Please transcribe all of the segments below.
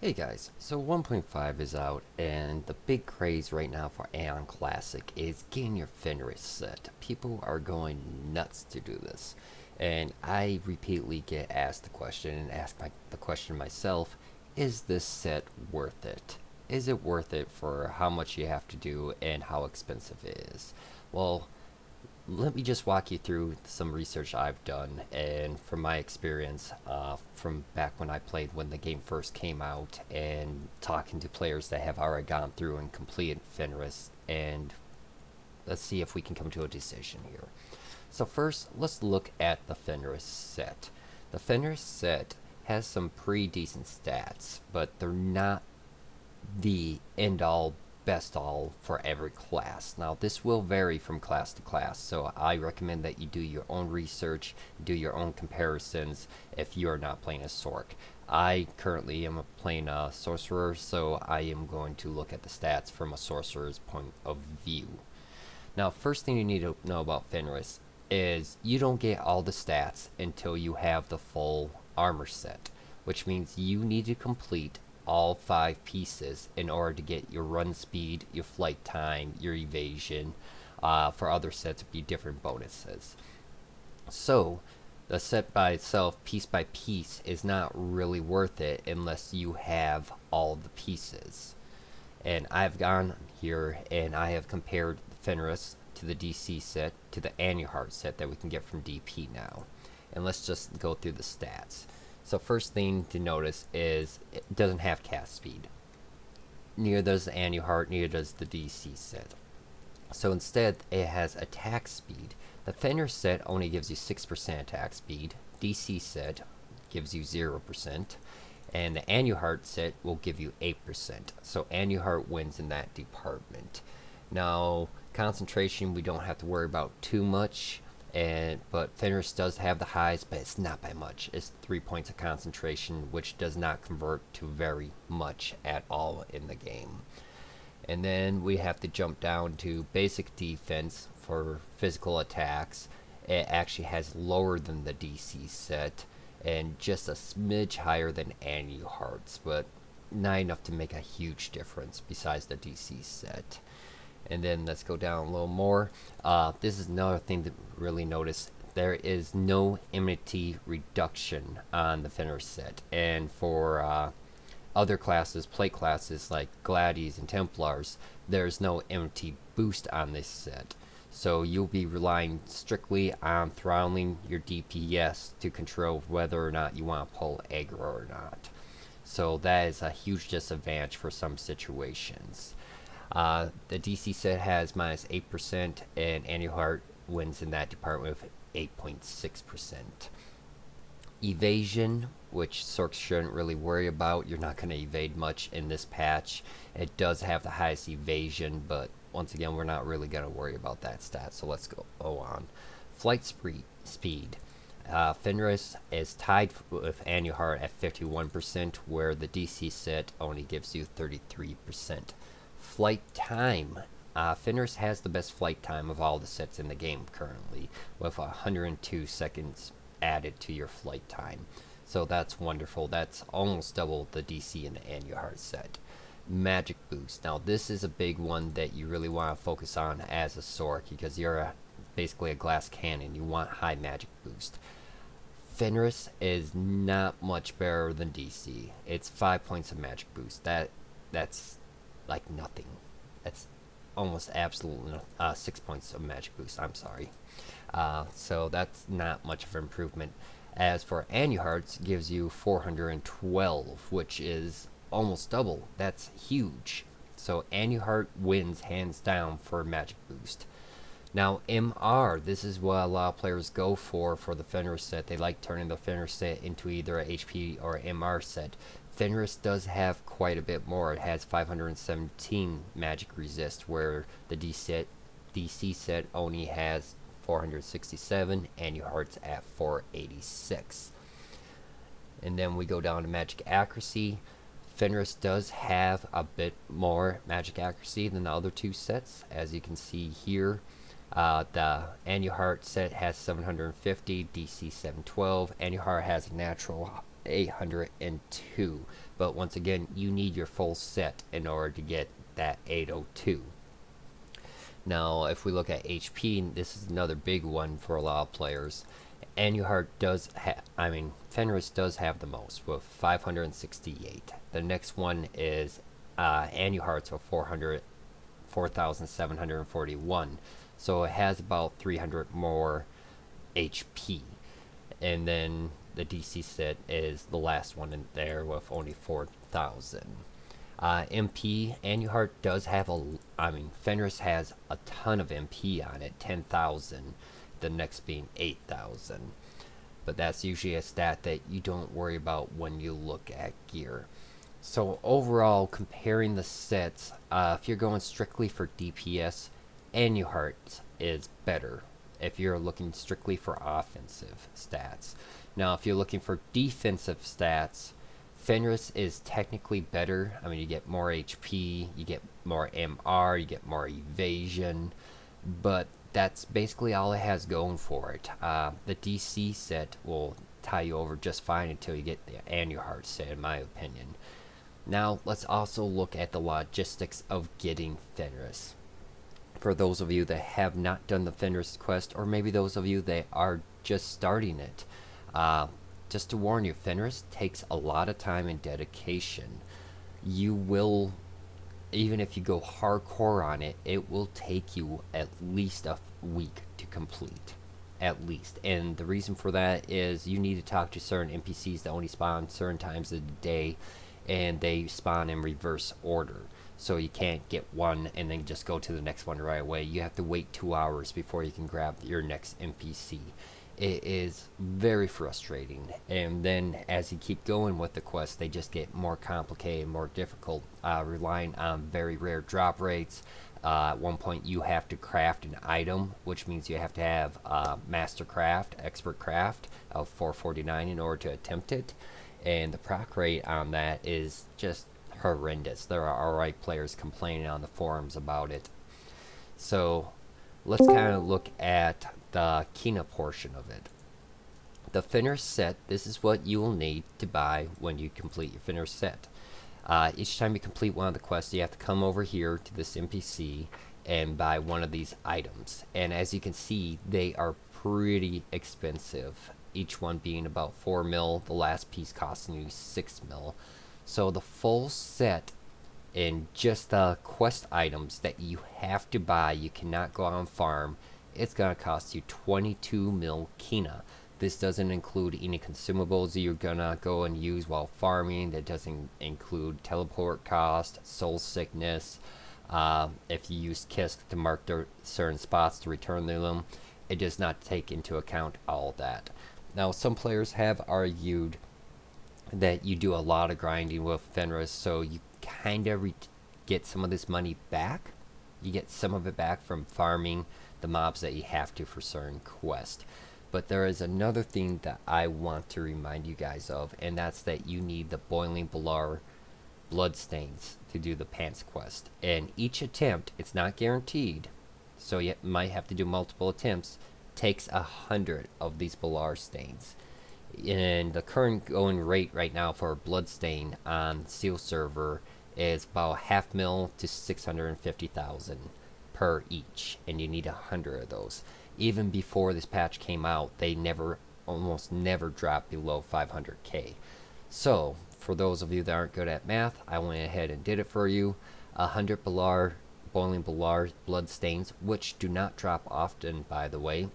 Hey guys, so 1.5 is out, and the big craze right now for Aion Classic is getting your Fenris set. People are going nuts to do this, and I repeatedly get asked the question and ask the question myself, is this set worth it? Is it worth it for how much you have to do and how expensive it is? Well, let me just walk you through some research I've done, and from my experience from back when I played when the game first came out, and talking to players that have already gone through and completed Fenris, and let's see if we can come to a decision here. So first, let's look at the Fenris set. The Fenris set has some pretty decent stats, but they're not the end all best all for every class. Now, this will vary from class to class, so I recommend that you do your own research, do your own comparisons if you are not playing a Sorc. I currently am playing a Sorcerer, so I am going to look at the stats from a Sorcerer's point of view. Now, first thing you need to know about Fenris is you don't get all the stats until you have the full armor set, which means you need to complete all 5 pieces in order to get your run speed, your flight time, your evasion. For other sets, it'd be different bonuses. So, the set by itself, piece by piece, is not really worth it unless you have all the pieces. And I've gone here and I have compared Fenris to the DC set to the Annuheart set that we can get from DP now. And let's just go through the stats. So first thing to notice is it doesn't have cast speed. Neither does the Annuheart, neither does the DC set. So instead, it has attack speed. The Fenris set only gives you 6% attack speed. DC set gives you 0%. And the Annuheart set will give you 8%. So Annuheart wins in that department. Now, concentration we don't have to worry about too much. But Fenris does have the highest, but it's not by much. It's 3 points of concentration, which does not convert to very much at all in the game. And then we have to jump down to basic defense for physical attacks. It actually has lower than the DC set and just a smidge higher than Annuheart's, but not enough to make a huge difference besides the DC set. And then let's go down a little more. This is another thing to really notice. There is no immunity reduction on the Fenris set. And for other classes, plate classes like Gladies and Templars, there's no immunity boost on this set. So you'll be relying strictly on throttling your DPS to control whether or not you want to pull aggro or not. So that is a huge disadvantage for some situations. The DC set has minus 8%, and Annuheart wins in that department with 8.6%. Evasion, which Sorcs shouldn't really worry about. You're not going to evade much in this patch. It does have the highest evasion, but once again, we're not really going to worry about that stat, so let's go on. Flight speed. Fenris is tied with Annuheart at 51%, where the DC set only gives you 33%. Flight time. Fenris has the best flight time of all the sets in the game currently, with 102 seconds added to your flight time. So that's wonderful. That's almost double the DC in the Annuheart set. Magic boost. Now this is a big one that you really want to focus on as a Sorc because you're basically a glass cannon. You want high magic boost. Fenris is not much better than DC. It's 5 points of magic boost. That's like nothing. That's almost absolutely 6 points of magic boost. I'm sorry. So that's not much of an improvement. As for Annuheart's, gives you 412, which is almost double. That's huge. So Annuheart wins hands down for magic boost. Now MR, this is what a lot of players go for the Fenris set. They like turning the Fenris set into either a HP or MR set. Fenris does have quite a bit more. It has 517 magic resist, where the DC set only has 467, Annuheart's at 486. And then we go down to magic accuracy. Fenris does have a bit more magic accuracy than the other two sets, as you can see here. The Annuheart set has 750, DC 712. Annuheart has a natural 802. But once again, you need your full set in order to get that 802. Now, if we look at HP, this is another big one for a lot of players. Aion does Fenris does have the most with 568. The next one is Aion with 4,741. So it has about 300 more HP. And then the DC set is the last one in there with only 4,000. MP, Aion does have Fenris has a ton of MP on it, 10,000. The next being 8,000. But that's usually a stat that you don't worry about when you look at gear. So overall, comparing the sets, if you're going strictly for DPS, Aion is better if you're looking strictly for offensive stats. Now, if you're looking for defensive stats, Fenris is technically better. You get more HP, you get more MR, you get more evasion, but that's basically all it has going for it. The DC set will tie you over just fine until you get the Aion set, in my opinion. Now, let's also look at the logistics of getting Fenris. For those of you that have not done the Fenris quest, or maybe those of you that are just starting it, just to warn you, Fenris takes a lot of time and dedication. You will, even if you go hardcore on it, it will take you at least a week to complete. At least. And the reason for that is you need to talk to certain NPCs that only spawn certain times of the day, and they spawn in reverse order. So you can't get one and then just go to the next one right away. You have to wait 2 hours before you can grab your next NPC. It is very frustrating, and then as you keep going with the quest, they just get more complicated, more difficult, relying on very rare drop rates. At one point you have to craft an item, which means you have to have master craft, expert craft of 449 in order to attempt it, and the proc rate on that is just horrendous. There are alright players complaining on the forums about it. So let's kind of look at the Kinah portion of it. The Fenris set, this is what you will need to buy when you complete your Fenris set. Each time you complete one of the quests, you have to come over here to this NPC and buy one of these items. And as you can see, they are pretty expensive. Each one being about 4 mil, the last piece costing you 6 mil. So the full set in just the quest items that you have to buy, you cannot go out and farm, it's going to cost you 22 mil Kinah. This doesn't include any consumables you're going to go and use while farming. That doesn't include teleport cost, soul sickness. If you use Kisk to mark certain spots to return to them, it does not take into account all that. Now, some players have argued that you do a lot of grinding with Fenris, so you kind of get some of this money back. You get some of it back from farming the mobs that you have to for certain quests. But there is another thing that I want to remind you guys of, and that's that you need the Boiling Balar bloodstains to do the Pants quest. And each attempt, it's not guaranteed, so you might have to do multiple attempts, takes 100 of these Balar stains. And the current going rate right now for a bloodstain on Seal server is about 0.5 mil to 650,000 per each, and you need 100 of those. Even before this patch came out, they almost never dropped below 500k. So for those of you that aren't good at math, I went ahead and did it for you. 100 Boiling Balar bloodstains, which do not drop often, by the way.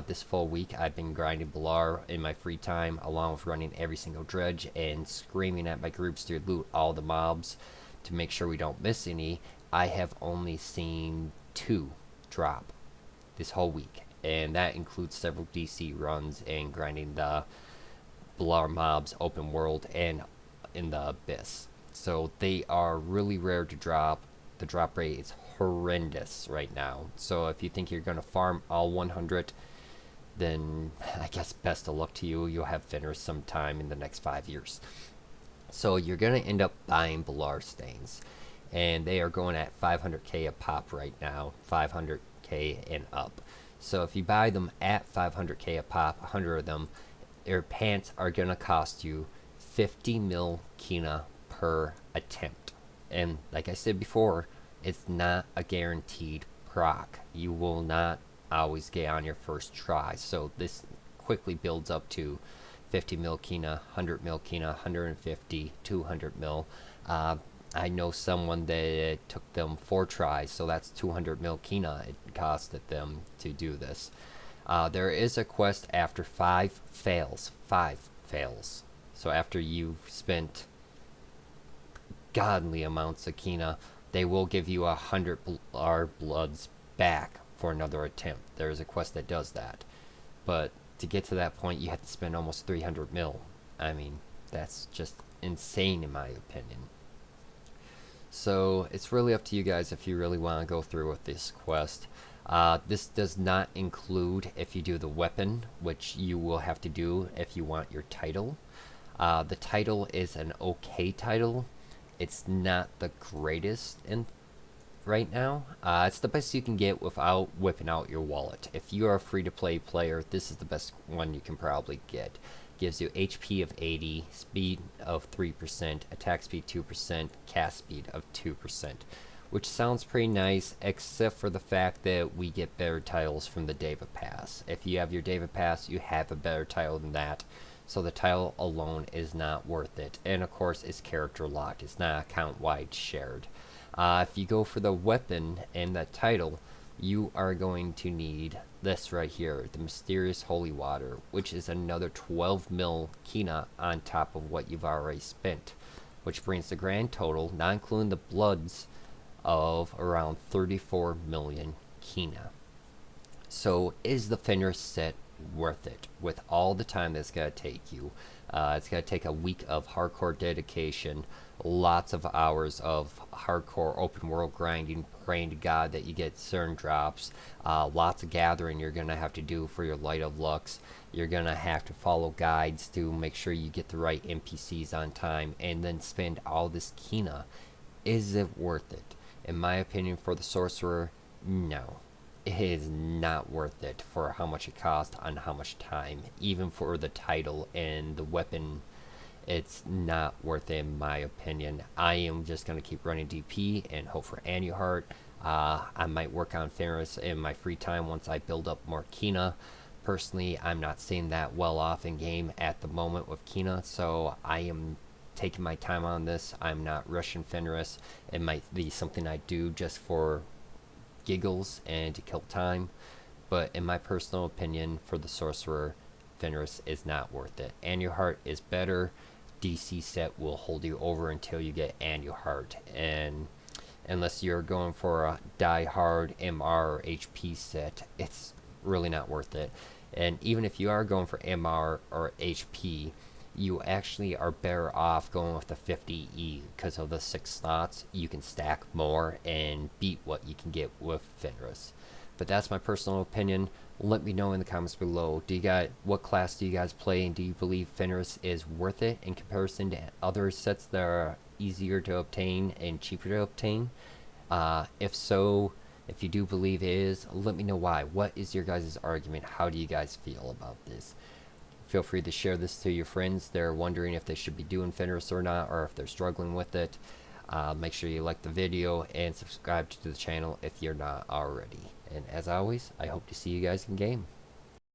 This full week I've been grinding Balar in my free time, along with running every single dredge and screaming at my groups to loot all the mobs to make sure we don't miss any. I have only seen 2 drop this whole week, and that includes several DC runs and grinding the Balar mobs open world and in the Abyss. So they are really rare to drop. The drop rate is horrendous right now. So if you think you're going to farm all 100, then I guess best of luck to you. You'll have Fenris sometime in the next 5 years. So you're going to end up buying Balar stains, and they are going at 500k a pop right now, 500k and up. So if you buy them at 500k a pop, 100 of them, your pants are going to cost you 50 mil Kinah per attempt. And like I said before, it's not a guaranteed proc. You will not always get on your first try. So this quickly builds up to 50 mil Kinah, 100 mil Kinah, 150, 200 mil. I know someone that it took them 4 tries, so that's 200 mil Kinah it costed them to do this. There is a quest after 5 fails. 5 fails. So after you've spent godly amounts of Kinah, they will give you 100 bloods back for another attempt. There is a quest that does that. But to get to that point, you have to spend almost 300 mil. I mean, that's just insane in my opinion. So it's really up to you guys if you really want to go through with this quest. This does not include if you do the weapon, which you will have to do if you want your title. The title is an okay title. It's not the greatest in right now. It's the best you can get without whipping out your wallet. If you are a free-to-play player, this is the best one you can probably get. Gives you HP of 80, speed of 3%, attack speed 2%, cast speed of 2%, which sounds pretty nice, except for the fact that we get better titles from the David Pass. If you have your David Pass, you have a better title than that, so the title alone is not worth it. And of course, it's character locked. It's not account-wide shared. If you go for the weapon and that title, you are going to need this right here, the Mysterious Holy Water, which is another 12 mil Kinah on top of what you've already spent, which brings the grand total, not including the bloods, of around 34 million Kinah. So is the Fenris set worth it with all the time that's going to take you? It's going to take a week of hardcore dedication, lots of hours of hardcore open world grinding, praying to God that you get certain drops, lots of gathering you're going to have to do for your Light of Lux. You're going to have to follow guides to make sure you get the right NPCs on time, and then spend all this Kinah. Is it worth it? In my opinion, for the sorcerer, no. It is not worth it for how much it costs and how much time. Even for the title and the weapon, it's not worth it in my opinion. I am just going to keep running DP and hope for Aion. I might work on Fenris in my free time once I build up more Kinah. Personally, I'm not seeing that well off in game at the moment with Kinah, so I am taking my time on this. I'm not rushing Fenris. It might be something I do just for giggles and to kill time, but in my personal opinion, for the sorcerer, Fenris is not worth it. Aion is better. DC set will hold you over until you get Aion, and unless you're going for a die hard MR or HP set, it's really not worth it. And even if you are going for MR or HP, you actually are better off going with the 50E because of the 6 slots. You can stack more and beat what you can get with Fenris. But that's my personal opinion. Let me know in the comments below. What class do you guys play, and do you believe Fenris is worth it in comparison to other sets that are easier to obtain and cheaper to obtain? If so, if you do believe it is, let me know why. What is your guys' argument? How do you guys feel about this? Feel free to share this to your friends. They're wondering if they should be doing Fenris or not, or if they're struggling with it. Make sure you like the video and subscribe to the channel if you're not already. And as always, I hope to see you guys in game.